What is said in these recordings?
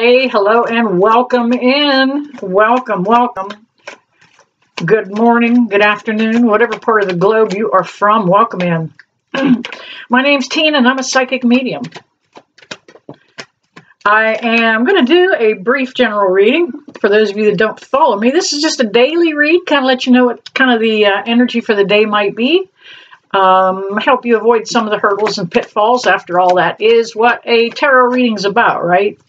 Hey, hello, and welcome in. Welcome, welcome. Good morning, good afternoon, whatever part of the globe you are from, welcome in. My name's Tina, and I'm a psychic medium. I am going to do a brief general reading for those of you that don't follow me. This is just a daily read, kind of let you know what kind of the energy for the day might be. Help you avoid some of the hurdles and pitfalls. After all, that is what a tarot reading is about, right?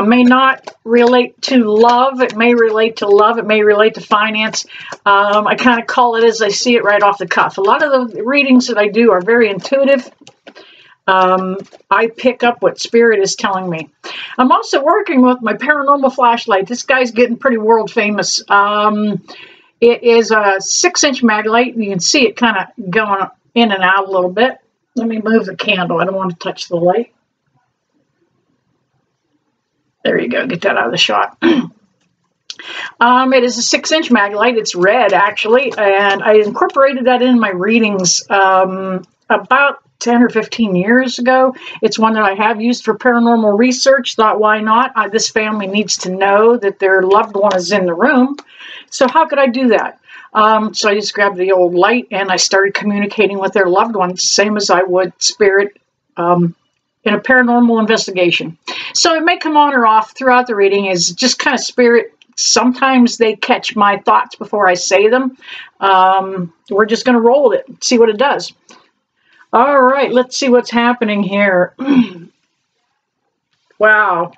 May not relate to love. It may relate to love. It may relate to finance. I kind of call it as I see it right off the cuff. A lot of the readings that I do are very intuitive. I pick up what spirit is telling me. I'm also working with my paranormal flashlight. This guy's getting pretty world famous. It is a 6-inch mag light. You can see it kind of going in and out a little bit. Let me move the candle. I don't want to touch the light. There you go. Get that out of the shot. It is a 6-inch mag light. It's red, actually, and I incorporated that in my readings about 10 or 15 years ago. It's one that I have used for paranormal research. Thought, why not? This family needs to know that their loved one is in the room. So how could I do that? So I just grabbed the old light and I started communicating with their loved ones, same as I would spirit in a paranormal investigation. So it may come on or off throughout the reading. Is just kind of spirit. Sometimes they catch my thoughts before I say them. We're just going to roll with it, see what it does. All right, let's see what's happening here. Wow.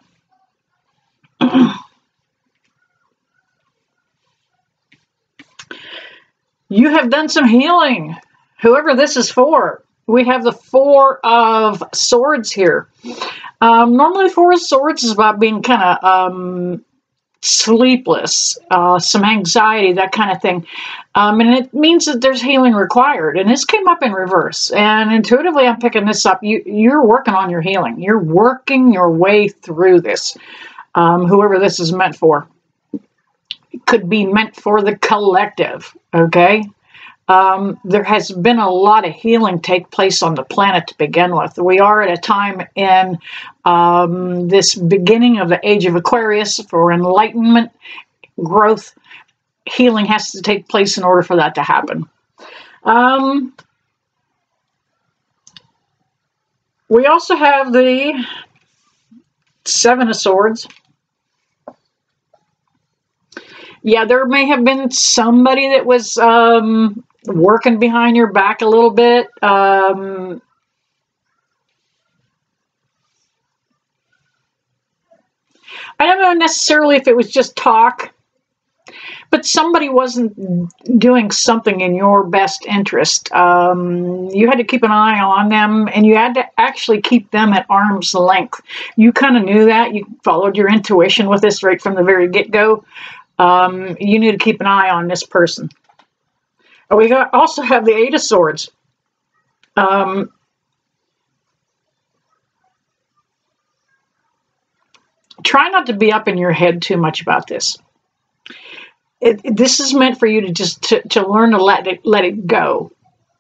You have done some healing, whoever this is for. We have the Four of Swords here. Normally, Four of Swords is about being kind of sleepless, some anxiety, that kind of thing. And it means that there's healing required. And this came up in reverse. And intuitively, I'm picking this up. You're working on your healing. You're working your way through this, whoever this is meant for. It could be meant for the collective, okay? There has been a lot of healing take place on the planet to begin with. We are at a time in this beginning of the age of Aquarius for enlightenment, growth. Healing has to take place in order for that to happen. We also have the Seven of Swords. Yeah, there may have been somebody that was working behind your back a little bit. I don't know necessarily if it was just talk, but somebody wasn't doing something in your best interest. You had to keep an eye on them, and you had to actually keep them at arm's length. You kind of knew that. You followed your intuition with this right from the very get-go. You need to keep an eye on this person. We also have the Eight of Swords. Try not to be up in your head too much about this. This is meant for you to just to learn to let it go.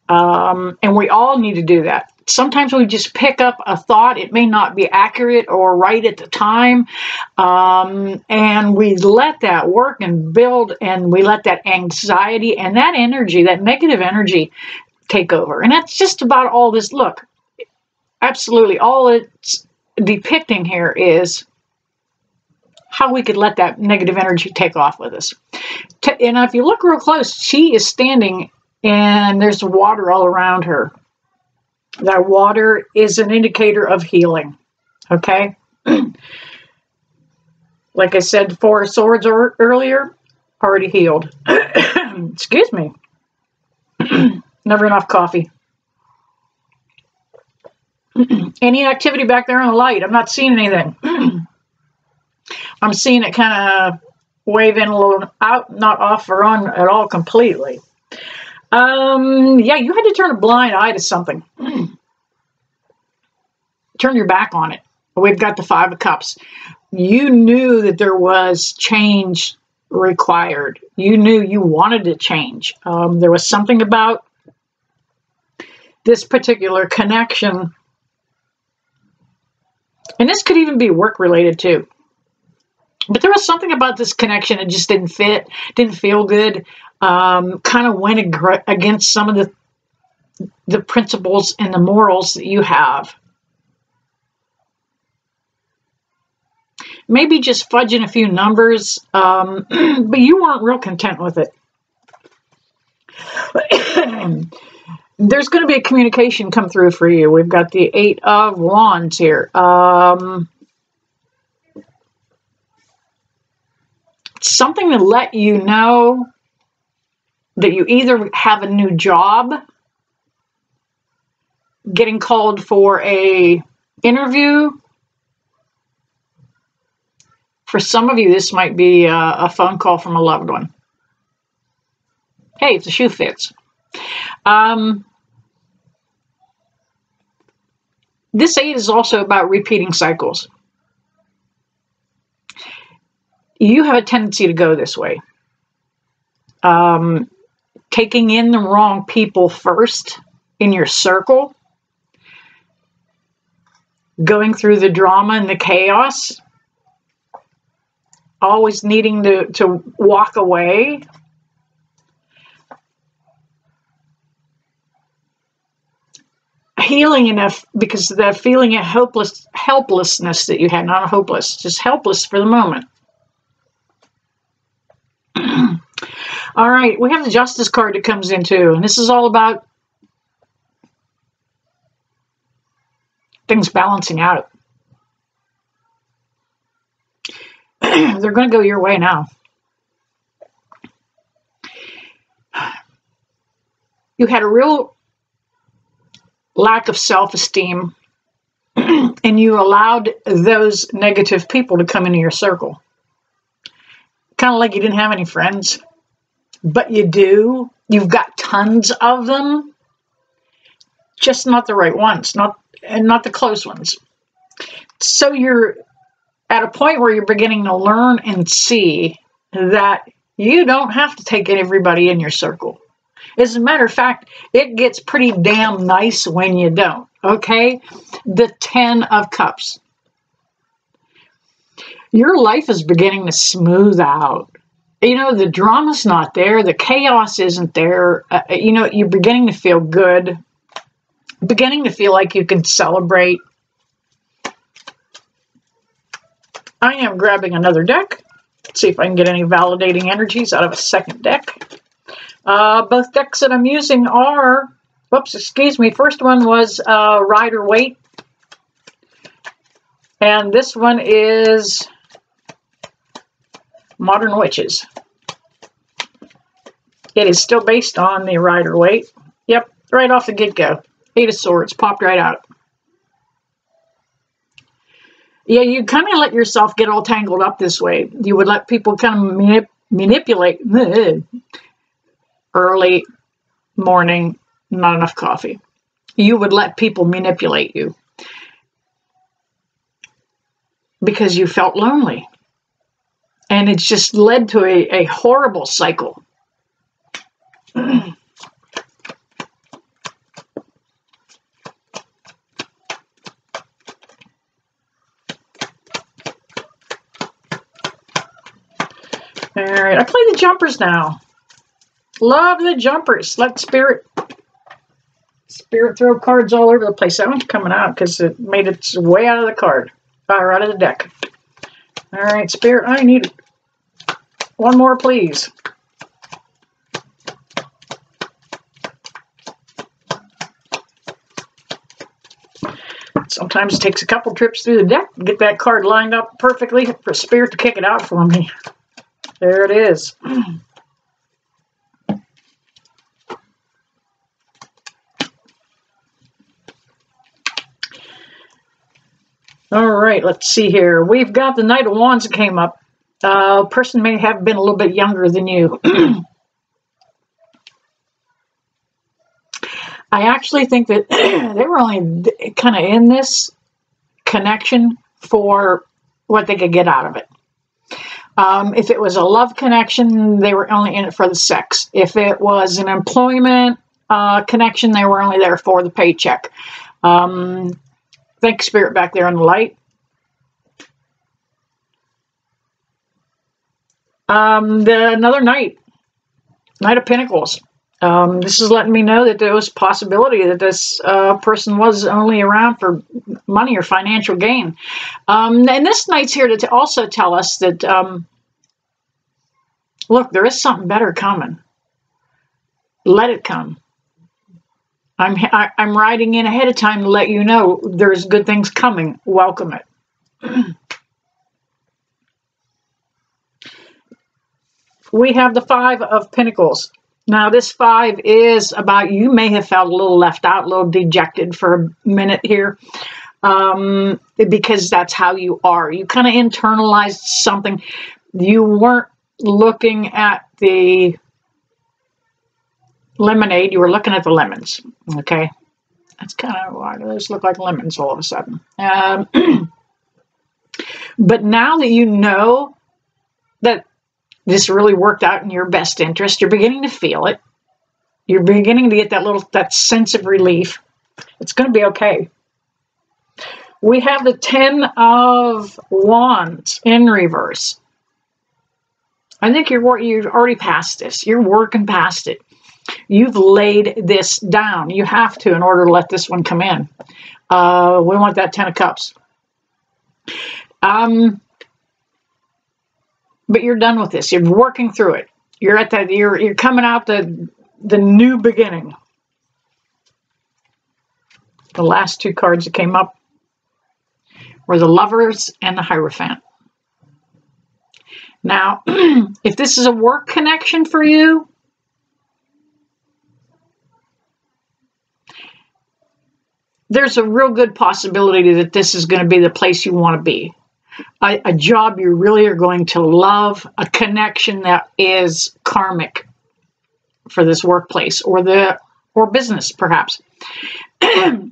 And we all need to do that. Sometimes we just pick up a thought. It may not be accurate or right at the time. And we let that work and build, and we let that anxiety and that energy, that negative energy, take over. And that's just about all this. Look, absolutely all it's depicting here is how we could let that negative energy take off with us. And if you look real close, she is standing and there's water all around her. That water is an indicator of healing, okay? Like I said, Four of Swords earlier, already healed. Excuse me. Never enough coffee. Any activity back there on the light? I'm not seeing anything. I'm seeing it kind of wave in a little out, not off or on at all completely. Yeah, you had to turn a blind eye to something. Turn your back on it. We've got the Five of Cups. You knew that there was change required. You knew you wanted to change. There was something about this particular connection And this could even be work related too. But there was something about this connection that just didn't fit, didn't feel good, kind of went against some of the principles and the morals that you have. Maybe just fudging a few numbers, but you weren't real content with it. There's going to be a communication come through for you. We've got the 8 of Wands here. Something to let you know that you either have a new job, getting called for a interview. For some of you, this might be a phone call from a loved one. Hey, if the shoe fits. This 8 is also about repeating cycles. You have a tendency to go this way. Taking in the wrong people first in your circle. Going through the drama and the chaos. Always needing to walk away. Healing enough, because the feeling of helplessness that you had, not hopeless, just helpless for the moment. All right, we have the Justice card that comes in too, and this is all about things balancing out. They're going to go your way now. You had a real lack of self-esteem, and you allowed those negative people to come into your circle. Kind of like you didn't have any friends, but you do. You've got tons of them, just not the right ones, not the close ones. So you're at a point where you're beginning to learn and see that you don't have to take everybody in your circle. As a matter of fact, it gets pretty damn nice when you don't, okay? The 10 of Cups. Your life is beginning to smooth out. You know, the drama's not there. The chaos isn't there. You know, you're beginning to feel good. Beginning to feel like you can celebrate. I am grabbing another deck. Let's see if I can get any validating energies out of a second deck. Both decks that I'm using are, whoops, excuse me. First one was Rider-Waite. And this one is Modern Witches. It is still based on the Rider-Waite. Yep, right off the get-go. 8 of Swords, popped right out. Yeah, you kind of let yourself get all tangled up this way. You would let people kind of manipulate. Early morning, not enough coffee. You would let people manipulate you because you felt lonely. And it's just led to a horrible cycle. All right, I play the jumpers now. Love the jumpers. Let Spirit throw cards all over the place. That one's coming out because it made its way out of the card. Or out of the deck. All right, Spirit, I need one more, please. Sometimes it takes a couple trips through the deck to get that card lined up perfectly for Spirit to kick it out for me. There it is. All right, let's see here. We've got the Knight of Wands that came up. Person may have been a little bit younger than you. I actually think that they were only kind of in this connection for what they could get out of it. If it was a love connection, they were only in it for the sex. If it was an employment connection, they were only there for the paycheck. Thank Spirit back there on the light. Another Knight of Pentacles. This is letting me know that there was possibility that this person was only around for money or financial gain. And this Knight's here to also tell us that, look, there is something better coming. Let it come. I'm riding in ahead of time to let you know there's good things coming. Welcome it. We have the Five of Pentacles. Now, this 5 is about, you may have felt a little left out, a little dejected for a minute here, because that's how you are. You kind of internalized something. You weren't looking at the lemonade, you were looking at the lemons, okay? That's kind of why those look like lemons all of a sudden. But now that you know that this really worked out in your best interest, you're beginning to feel it. You're beginning to get that sense of relief. It's going to be okay. We have the 10 of Wands in reverse. I think you're already past this. You're working past it. You've laid this down. You have to in order to let this one come in. We want that 10 of Cups. But you're done with this. You're working through it. You're at that. You're coming out the new beginning. The last two cards that came up were the Lovers and the Hierophant. Now, if this is a work connection for you, there's a real good possibility that this is going to be the place you want to be. A job you really are going to love, a connection that is karmic for this workplace or business, perhaps. If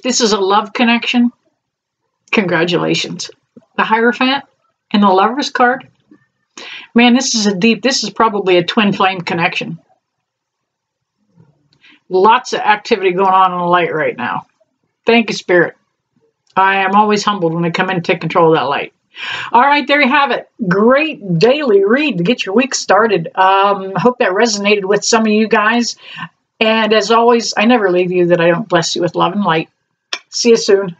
this is a love connection, congratulations. The Hierophant and the Lover's card, man, this is probably a twin flame connection. Lots of activity going on in the light right now. Thank you, Spirit. I am always humbled when they come in and take control of that light. All right, there you have it. Great daily read to get your week started. Hope that resonated with some of you guys. And as always, I never leave you that I don't bless you with love and light. See you soon.